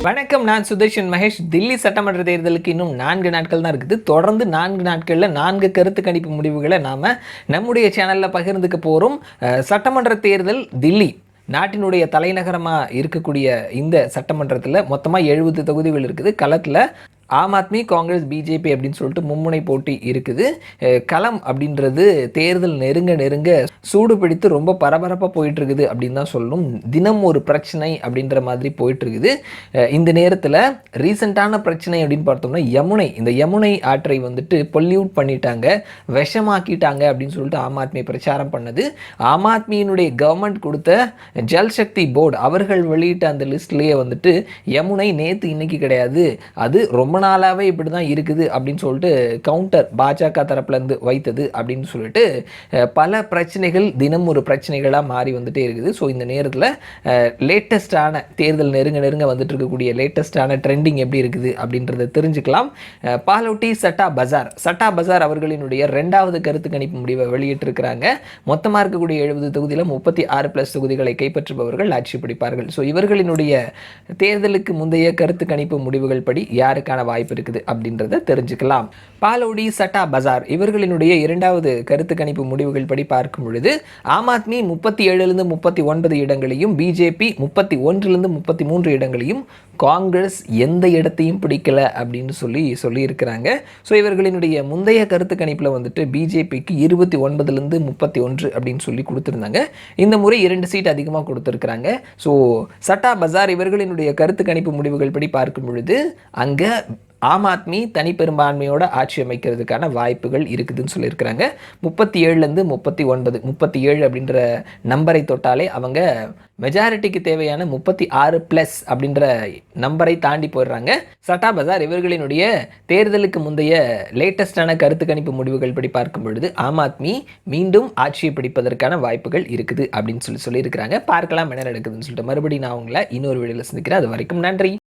வணக்கம், நான் சுதர்ஷன் மகேஷ். தில்லி சட்டமன்ற தேர்தலுக்கு இன்னும் 4 நாட்கள் தான் இருக்குது. தொடர்ந்து 4 நாட்களில் 4 கருத்து கணிப்பு முடிவுகளை நாம் நம்முடைய சேனலில் பகிர்ந்துக்க போகிறோம். சட்டமன்ற தேர்தல் தில்லி நாட்டினுடைய தலைநகரமாக இருக்கக்கூடிய இந்த சட்டமன்றத்தில் மொத்தமாக 70 தொகுதிகள் இருக்குது. களத்தில் ஆம் ஆத்மி, காங்கிரஸ், பிஜேபி அப்படின்னு சொல்லிட்டு மும்முனை போட்டி இருக்குது. களம் அப்படின்றது தேர்தல் நெருங்க நெருங்க சூடு பிடித்து ரொம்ப பரபரப்பாக போயிட்டு இருக்குது அப்படின்னு தான் சொல்லணும். தினம் ஒரு பிரச்சனை அப்படின்ற மாதிரி போயிட்டு இருக்குது. இந்த நேரத்தில் ரீசெண்டான பிரச்சனை அப்படின்னு பார்த்தோம்னா இந்த யமுனை ஆற்றை வந்துட்டு பொல்யூட் பண்ணிட்டாங்க, விஷமாக்கிட்டாங்க அப்படின்னு சொல்லிட்டு ஆம் ஆத்மி பிரச்சாரம் பண்ணது. ஆம் ஆத்மியினுடைய கவர்மெண்ட் கொடுத்த ஜல் சக்தி போர்டு அவர்கள் வெளியிட்ட அந்த லிஸ்ட்லேயே வந்துட்டு யமுனை நேற்று இன்னைக்கு கிடையாது, அது ரொம்ப நாளாகவே இப்படி தான் இருக்குது அப்படின்னு சொல்லிட்டு கவுண்டர் பாஜக தரப்புலேருந்து வைத்தது அப்படின்னு சொல்லிட்டு பல பிரச்சனைகள் தினம் ஒரு பிரச்சனைகளாக மாறி வந்துட்டே இருக்குது. ஸோ இந்த நேரத்தில் லேட்டஸ்டான தேர்தல் நெருங்க நெருங்க வந்துட்டு இருக்கக்கூடிய லேட்டஸ்டான ட்ரெண்டிங் எப்படி இருக்குது அப்படின்றத தெரிஞ்சுக்கலாம். பாலோட்டி சட்டா பஜார் அவர்களினுடைய 2வது கருத்து கணிப்பு முடிவை வெளியிட்டிருக்கிறாங்க. மொத்தமாக இருக்கக்கூடிய 70 தொகுதியில் 36+ தொகுதிகளை கைப்பற்றுபவர்கள் ஆட்சி பிடிப்பார்கள். ஸோ இவர்களினுடைய தேர்தலுக்கு முந்தைய கருத்து கணிப்பு முடிவுகள் படி யாருக்கான வாய்ப்பு இருக்குது அப்படின்றத தெரிஞ்சுக்கலாம். பாலோடி சட்டா பஜார் இவர்களினுடைய 2வது கருத்து கணிப்பு முடிவுகள் படி பார்க்கும் பொழுது ஆம் ஆத்மி 37 39 இடங்களையும், பிஜேபி 31 33 இடங்களையும், காங்கிரஸ் எந்த இடத்தையும் பிடிக்கல அப்படின்னு சொல்லியிருக்கிறாங்க. ஸோ இவர்களினுடைய முந்தைய கருத்து கணிப்பில் வந்துட்டு பிஜேபிக்கு 29 31 அப்படின்னு சொல்லி கொடுத்துருந்தாங்க. இந்த முறை 2 சீட் அதிகமாக கொடுத்துருக்குறாங்க. ஸோ சட்டா பஜார் இவர்களினுடைய கருத்து கணிப்பு முடிவுகள் படி பார்க்கும் பொழுது அங்கே ஆம் ஆத்மி தனிப்பெரும்பான்மையோட ஆட்சி அமைக்கிறதுக்கான வாய்ப்புகள் இருக்குதுன்னு சொல்லியிருக்கிறாங்க. 37 37 அப்படின்ற நம்பரை தொட்டாலே அவங்க மெஜாரிட்டிக்கு தேவையான 36+ அப்படின்ற நம்பரை தாண்டி போயிடுறாங்க. சட்டா பஜார் இவர்களினுடைய தேர்தலுக்கு முந்தைய லேட்டஸ்டான கருத்து கணிப்பு முடிவுகள் படி பார்க்கும் பொழுது ஆம் ஆத்மி மீண்டும் ஆட்சியை பிடிப்பதற்கான வாய்ப்புகள் இருக்குது அப்படின்னு சொல்லியிருக்கிறாங்க. பார்க்கலாம் என்ன நடக்குதுன்னு சொல்லிட்டு மறுபடியும் நான் உங்களை இன்னொரு வீடியோவில் சந்திக்கிறேன். அது வரைக்கும் நன்றி.